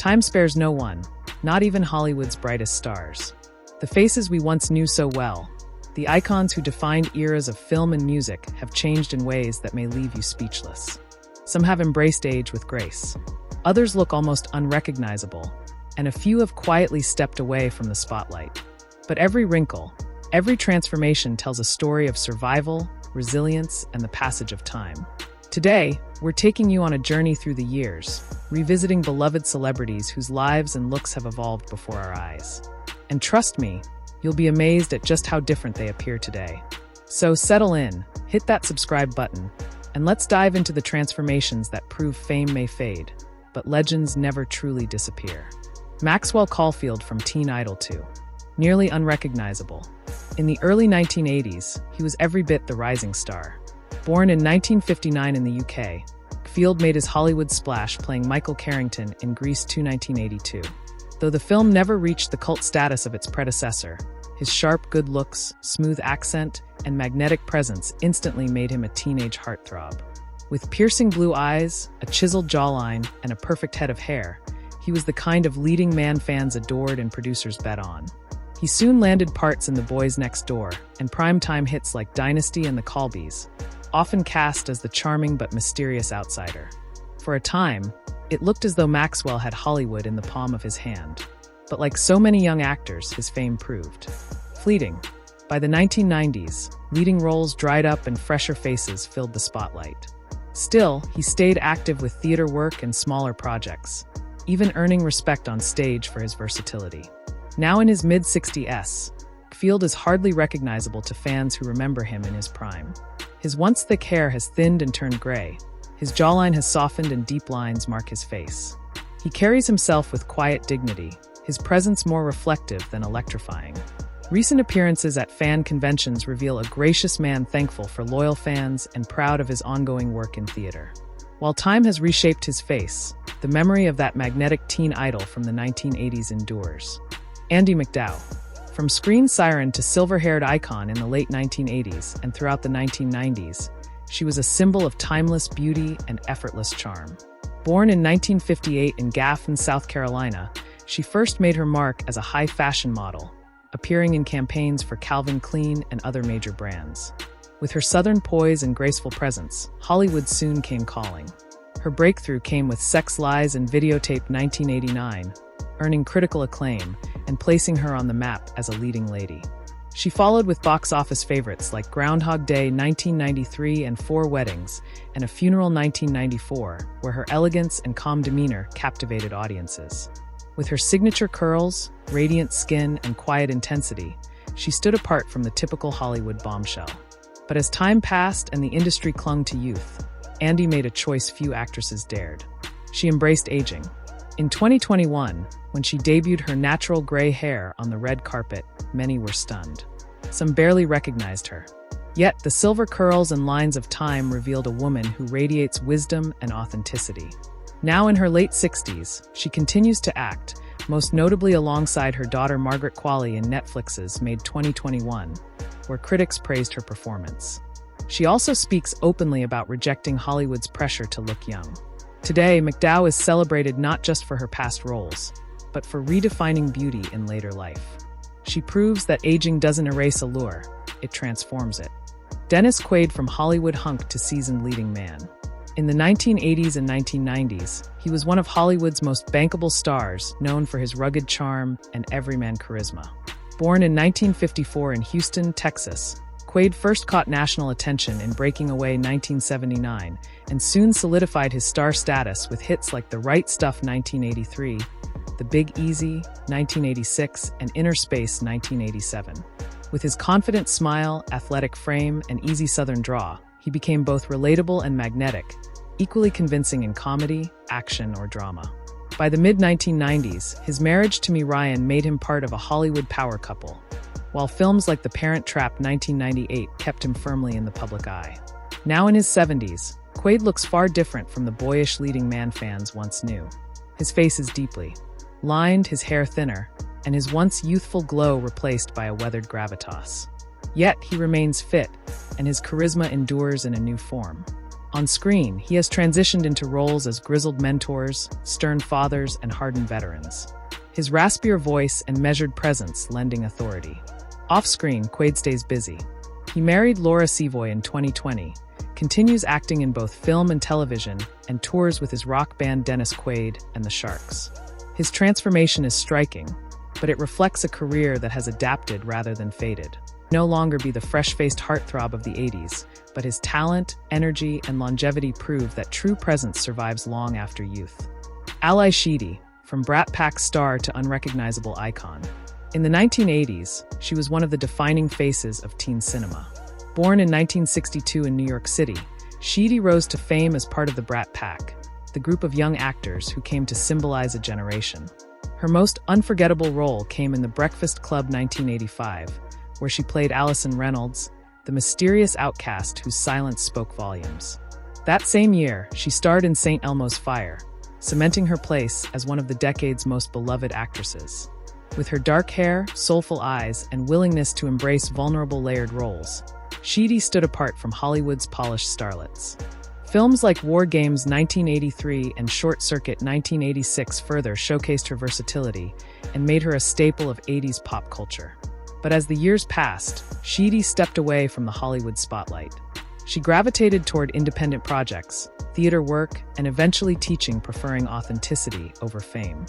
time spares no one, not even Hollywood's brightest stars. The faces we once knew so well, the icons who defined eras of film and music, have changed in ways that may leave you speechless. Some have embraced age with grace. Others look almost unrecognizable, and a few have quietly stepped away from the spotlight. But every wrinkle, every transformation tells a story of survival, resilience, and the passage of time. Today, we're taking you on a journey through the years, revisiting beloved celebrities whose lives and looks have evolved before our eyes. And trust me, you'll be amazed at just how different they appear today. So settle in, hit that subscribe button, and let's dive into the transformations that prove fame may fade, but legends never truly disappear. Maxwell Caulfield from Teen Idol 2. Nearly unrecognizable. In the early 1980s, he was every bit the rising star. Born in 1959 in the UK, Field made his Hollywood splash playing Michael Carrington in Grease 2 1982. Though the film never reached the cult status of its predecessor, his sharp good looks, smooth accent, and magnetic presence instantly made him a teenage heartthrob. With piercing blue eyes, a chiseled jawline, and a perfect head of hair, he was the kind of leading man fans adored and producers bet on. He soon landed parts in The Boys Next Door and primetime hits like Dynasty and The Colbys, often cast as the charming but mysterious outsider. For a time, it looked as though Maxwell had Hollywood in the palm of his hand. But like so many young actors, his fame proved fleeting. By the 1990s, leading roles dried up and fresher faces filled the spotlight. Still, he stayed active with theater work and smaller projects, even earning respect on stage for his versatility. Now in his mid-60s, Field is hardly recognizable to fans who remember him in his prime. His once thick hair has thinned and turned gray. His jawline has softened and deep lines mark his face. He carries himself with quiet dignity, his presence more reflective than electrifying. Recent appearances at fan conventions reveal a gracious man thankful for loyal fans and proud of his ongoing work in theater. While time has reshaped his face, the memory of that magnetic teen idol from the 1980s endures. Andie MacDowell. From screen siren to silver-haired icon in the late 1980s and throughout the 1990s, she was a symbol of timeless beauty and effortless charm. Born in 1958 in Gaffney, South Carolina, she first made her mark as a high-fashion model, appearing in campaigns for Calvin Klein and other major brands. With her southern poise and graceful presence, Hollywood soon came calling. Her breakthrough came with Sex, Lies, and Videotape 1989, earning critical acclaim and placing her on the map as a leading lady. She followed with box office favorites like Groundhog Day 1993 and Four Weddings, and A Funeral 1994, where her elegance and calm demeanor captivated audiences. With her signature curls, radiant skin, and quiet intensity, she stood apart from the typical Hollywood bombshell. But as time passed and the industry clung to youth, Andie made a choice few actresses dared. She embraced aging. In 2021, when she debuted her natural gray hair on the red carpet, many were stunned. Some barely recognized her. Yet, the silver curls and lines of time revealed a woman who radiates wisdom and authenticity. Now in her late 60s, she continues to act, most notably alongside her daughter Margaret Qualley in Netflix's Made 2021, where critics praised her performance. She also speaks openly about rejecting Hollywood's pressure to look young. Today, MacDowell is celebrated not just for her past roles, but for redefining beauty in later life. She proves that aging doesn't erase allure, it transforms it. Dennis Quaid from Hollywood hunk to seasoned leading man. In the 1980s and 1990s, he was one of Hollywood's most bankable stars, known for his rugged charm and everyman charisma. Born in 1954 in Houston, Texas, Quaid first caught national attention in Breaking Away 1979 and soon solidified his star status with hits like The Right Stuff 1983, The Big Easy 1986, and Inner Space 1987. With his confident smile, athletic frame, and easy Southern draw, he became both relatable and magnetic, equally convincing in comedy, action, or drama. By the mid-1990s, his marriage to Meg Ryan made him part of a Hollywood power couple, while films like The Parent Trap 1998 kept him firmly in the public eye. Now in his 70s, Quaid looks far different from the boyish leading man fans once knew. His face is deeply lined, his hair thinner, and his once youthful glow replaced by a weathered gravitas. Yet he remains fit, and his charisma endures in a new form. On screen, he has transitioned into roles as grizzled mentors, stern fathers, and hardened veterans. His raspier voice and measured presence lending authority. Off-screen, Quaid stays busy. He married Laura Savoy in 2020, continues acting in both film and television, and tours with his rock band Dennis Quaid and the Sharks. His transformation is striking, but it reflects a career that has adapted rather than faded. No longer be the fresh-faced heartthrob of the 80s, but his talent, energy, and longevity prove that true presence survives long after youth. Ally Sheedy, from Brat Pack star to unrecognizable icon. In the 1980s, she was one of the defining faces of teen cinema. Born in 1962 in New York City, Sheedy rose to fame as part of the Brat Pack, the group of young actors who came to symbolize a generation. Her most unforgettable role came in The Breakfast Club 1985, where she played Allison Reynolds, the mysterious outcast whose silence spoke volumes. That same year, she starred in St. Elmo's Fire, cementing her place as one of the decade's most beloved actresses. With her dark hair, soulful eyes, and willingness to embrace vulnerable layered roles, Sheedy stood apart from Hollywood's polished starlets. Films like War Games 1983 and Short Circuit 1986 further showcased her versatility and made her a staple of 80s pop culture. But as the years passed, Sheedy stepped away from the Hollywood spotlight. She gravitated toward independent projects, theater work, and eventually teaching, preferring authenticity over fame.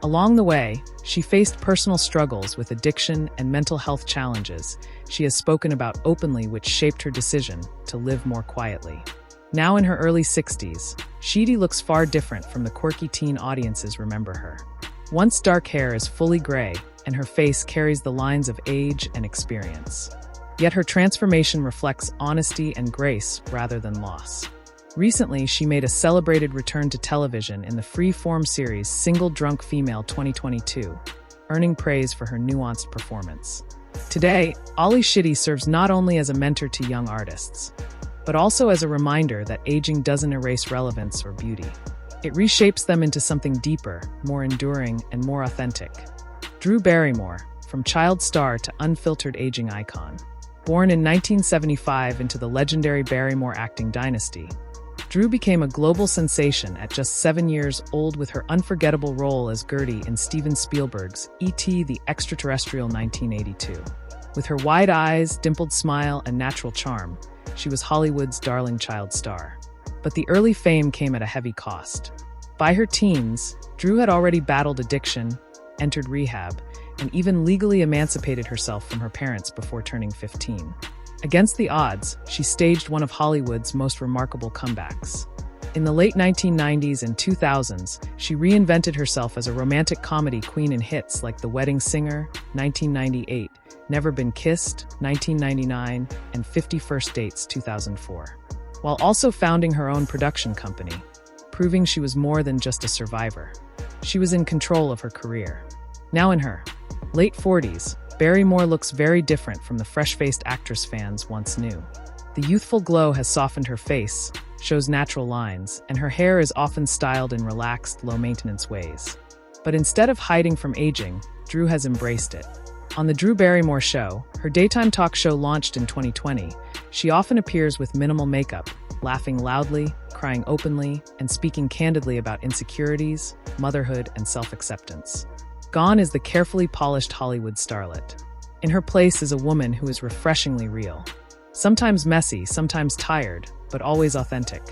Along the way, she faced personal struggles with addiction and mental health challenges she has spoken about openly, which shaped her decision to live more quietly. Now in her early 60s, Sheedy looks far different from the quirky teen audiences remember her. Once dark hair is fully gray, and her face carries the lines of age and experience. Yet her transformation reflects honesty and grace rather than loss. Recently, she made a celebrated return to television in the free-form series Single Drunk Female 2022, earning praise for her nuanced performance. Today, Ally Sheedy serves not only as a mentor to young artists, but also as a reminder that aging doesn't erase relevance or beauty. It reshapes them into something deeper, more enduring, and more authentic. Drew Barrymore, from child star to unfiltered aging icon. Born in 1975 into the legendary Barrymore acting dynasty, Drew became a global sensation at just 7 years old with her unforgettable role as Gertie in Steven Spielberg's E.T. the Extraterrestrial 1982. With her wide eyes, dimpled smile, and natural charm, she was Hollywood's darling child star. But the early fame came at a heavy cost. By her teens, Drew had already battled addiction, entered rehab, and even legally emancipated herself from her parents before turning 15. Against the odds, she staged one of Hollywood's most remarkable comebacks. In the late 1990s and 2000s, she reinvented herself as a romantic comedy queen in hits like The Wedding Singer, 1998, Never Been Kissed, 1999, and 50 First Dates, 2004. While also founding her own production company, proving she was more than just a survivor. She was in control of her career. Now in her late 40s, Barrymore looks very different from the fresh-faced actress fans once knew. The youthful glow has softened her face, shows natural lines, and her hair is often styled in relaxed, low-maintenance ways. But instead of hiding from aging, Drew has embraced it. On The Drew Barrymore Show, her daytime talk show launched in 2020, she often appears with minimal makeup, laughing loudly, crying openly, and speaking candidly about insecurities, motherhood, and self-acceptance. Gone is the carefully polished Hollywood starlet. In her place is a woman who is refreshingly real. Sometimes messy, sometimes tired, but always authentic.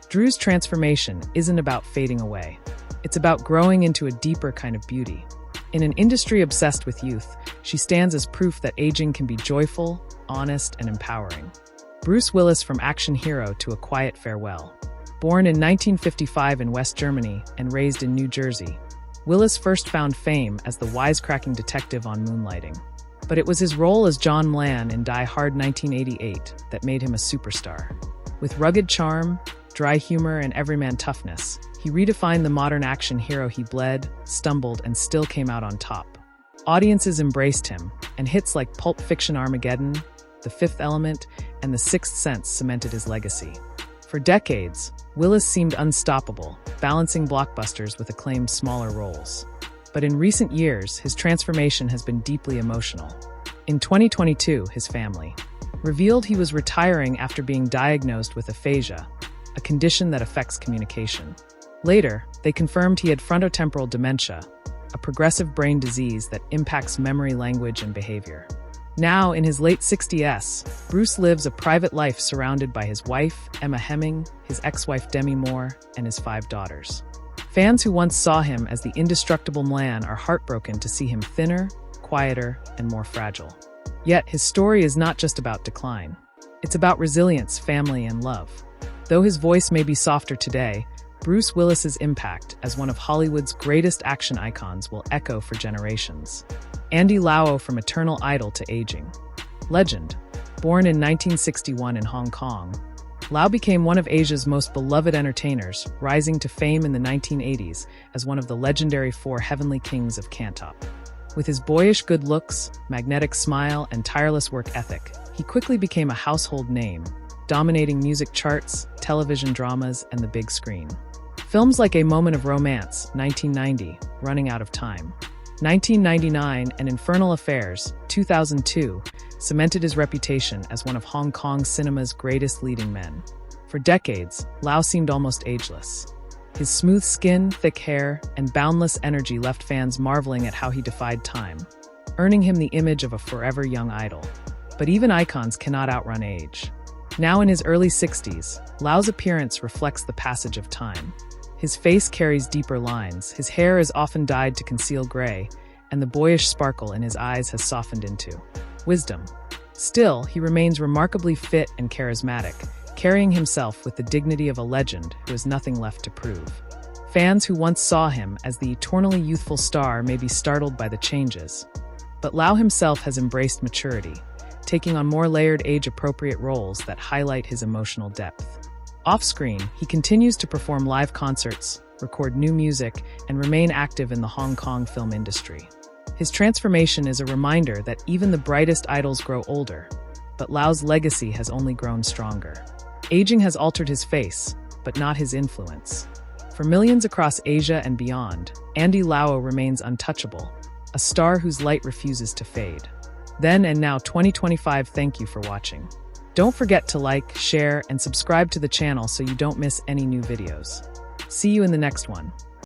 Drew's transformation isn't about fading away. It's about growing into a deeper kind of beauty. In an industry obsessed with youth, she stands as proof that aging can be joyful, honest, and empowering. Bruce Willis, from action hero to a quiet farewell. Born in 1955 in West Germany and raised in New Jersey, Willis first found fame as the wisecracking detective on Moonlighting. But it was his role as John Mlan in Die Hard 1988 that made him a superstar. With rugged charm, dry humor, and everyman toughness, he redefined the modern action hero. He bled, stumbled, and still came out on top. Audiences embraced him, and hits like Pulp Fiction, Armageddon, The Fifth Element, and The Sixth Sense cemented his legacy. For decades, Willis seemed unstoppable, balancing blockbusters with acclaimed smaller roles. But in recent years, his transformation has been deeply emotional. In 2022, his family revealed he was retiring after being diagnosed with aphasia, a condition that affects communication. Later, they confirmed he had frontotemporal dementia, a progressive brain disease that impacts memory, language, and behavior. Now, in his late 60s, Bruce lives a private life surrounded by his wife, Emma Hemming, his ex-wife Demi Moore, and his 5 daughters. Fans who once saw him as the indestructible man are heartbroken to see him thinner, quieter, and more fragile. Yet, his story is not just about decline. It's about resilience, family, and love. Though his voice may be softer today, Bruce Willis's impact as one of Hollywood's greatest action icons will echo for generations. Andy Lau, from eternal idol to aging legend. Born in 1961 in Hong Kong, Lau became one of Asia's most beloved entertainers, rising to fame in the 1980s as one of the legendary 4 heavenly kings of Cantop. With his boyish good looks, magnetic smile, and tireless work ethic, he quickly became a household name, dominating music charts, television dramas, and the big screen. Films like A Moment of Romance, 1990, Running Out of Time, 1999, and Infernal Affairs, 2002, cemented his reputation as one of Hong Kong cinema's greatest leading men. For decades, Lau seemed almost ageless. His smooth skin, thick hair, and boundless energy left fans marveling at how he defied time, earning him the image of a forever young idol. But even icons cannot outrun age. Now in his early 60s, Lau's appearance reflects the passage of time. His face carries deeper lines, his hair is often dyed to conceal gray, and the boyish sparkle in his eyes has softened into wisdom. Still, he remains remarkably fit and charismatic, carrying himself with the dignity of a legend who has nothing left to prove. Fans who once saw him as the eternally youthful star may be startled by the changes, but Lau himself has embraced maturity, taking on more layered, age-appropriate roles that highlight his emotional depth. Off-screen, he continues to perform live concerts, record new music, and remain active in the Hong Kong film industry. His transformation is a reminder that even the brightest idols grow older, but Lau's legacy has only grown stronger. Aging has altered his face, but not his influence. For millions across Asia and beyond, Andy Lau remains untouchable, a star whose light refuses to fade. Then and now 2025, thank you for watching. Don't forget to like, share, and subscribe to the channel so you don't miss any new videos. See you in the next one.